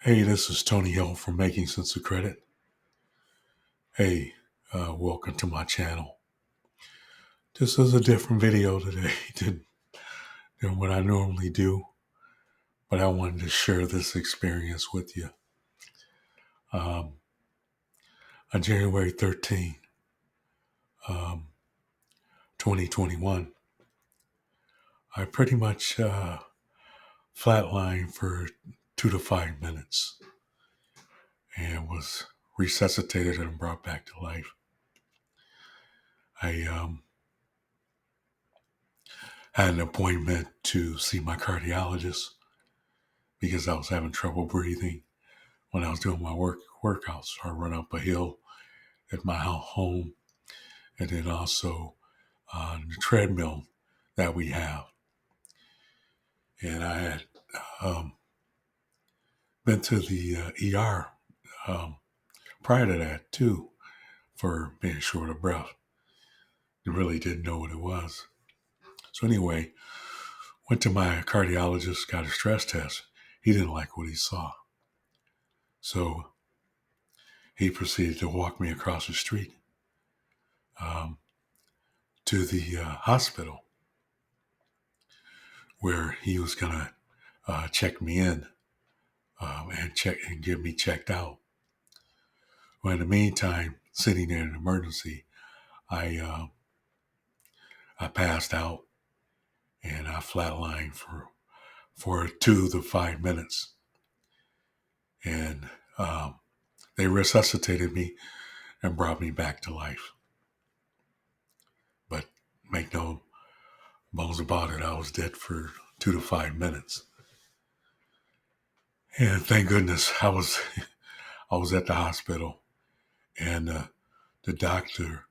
Hey, this is Tony Hill from Making Sense of Credit. Hey, welcome to my channel. This is a different video today than what I normally do, but I wanted to share this experience with you. On January 13, 2021, I pretty much flatlined for 2 to 5 minutes and was resuscitated and brought back to life. I had an appointment to see my cardiologist because I was having trouble breathing when I was doing my workouts. So I run up a hill at my home and then also on the treadmill that we have. And I had been to the ER prior to that too for being short of breath. I really didn't know what it was. So anyway, went to my cardiologist, got a stress test. He didn't like what he saw. So he proceeded to walk me across the street to the hospital where he was going to check me in and get me checked out. Well, in the meantime, sitting there in an emergency, I passed out and I flatlined for 2 to 5 minutes. And they resuscitated me and brought me back to life. But make no bones about it, I was dead for 2 to 5 minutes. And thank goodness I was at the hospital, and the doctor,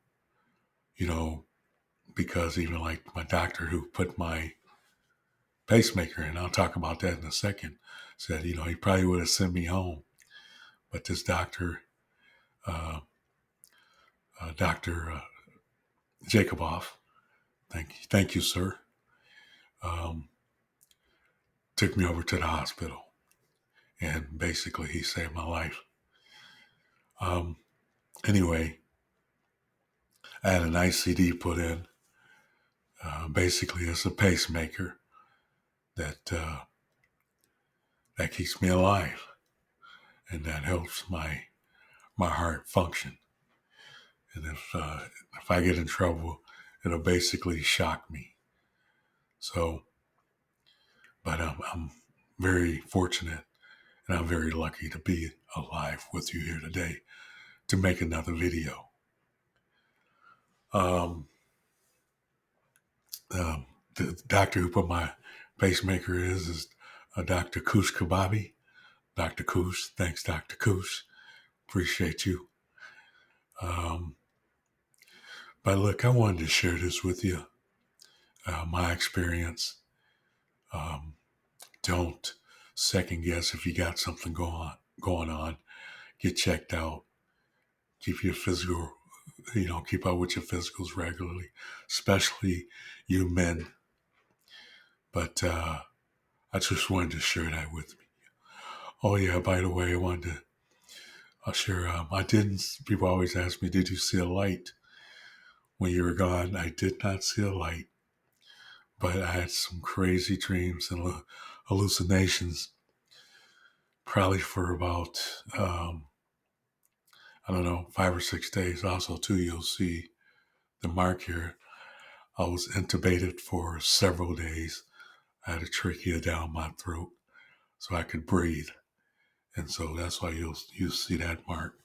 because even like my doctor who put my pacemaker in, I'll talk about that in a second, said, he probably would have sent me home. But this doctor, Dr. Jacoboff, thank you, sir, took me over to the hospital. And basically he saved my life. Anyway, I had an ICD put in. Basically, it's a pacemaker that keeps me alive, and that helps my heart function. And if I get in trouble, it'll basically shock me. So, but I'm very fortunate, and I'm very lucky to be alive with you here today to make another video. The doctor who put my pacemaker is Dr. Kush Kababi. Dr. Kush, thanks, Dr. Kush. Appreciate you. But look, I wanted to share this with you, my experience. Don't second guess if you got something going on. Get checked out. Keep your physical, keep up with your physicals regularly, especially you men. But I just wanted to share that with me. Oh yeah, by the way, I wanted to share, people always ask me, did you see a light when you were gone? I did not see a light, but I had some crazy dreams and hallucinations, probably for about, 5 or 6 days. Also, too, you'll see the mark here. I was intubated for several days. I had a trachea down my throat so I could breathe. And so that's why you'll see that mark.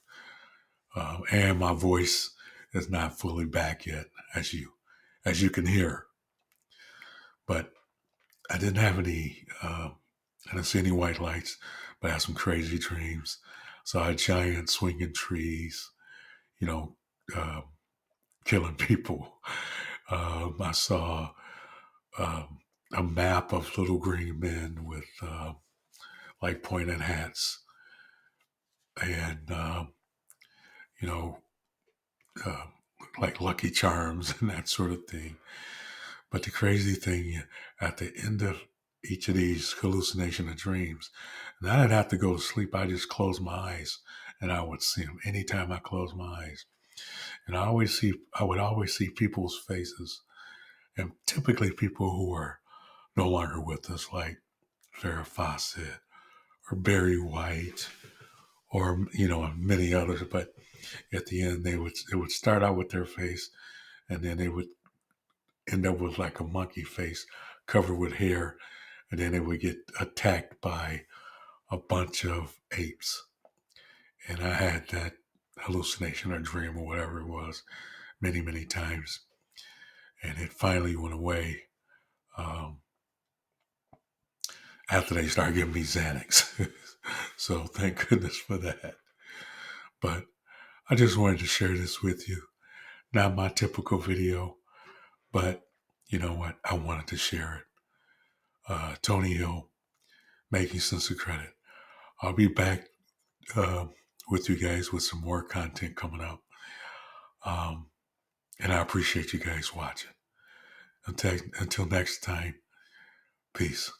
And my voice is not fully back yet, as you can hear. But I didn't have any, I didn't see any white lights, but I had some crazy dreams. Saw a giant swinging trees, killing people. I saw a map of little green men with like pointed hats, and like Lucky Charms and that sort of thing. But the crazy thing, at the end of each of these hallucination or dreams. And I didn't have to go to sleep. I just closed my eyes and I would see them anytime I closed my eyes. And I would always see people's faces, and typically people who are no longer with us, like Farrah Fawcett or Barry White or, and many others. But at the end, it would start out with their face, and then they would end up with like a monkey face covered with hair, and then they would get attacked by a bunch of apes. And I had that hallucination or dream or whatever it was many, many times. And it finally went away after they started giving me Xanax. So thank goodness for that. But I just wanted to share this with you. Not my typical video, but you know what? I wanted to share it. Tony Hill, Making Sense of Credit. I'll be back with you guys with some more content coming up. And I appreciate you guys watching. Until next time, peace.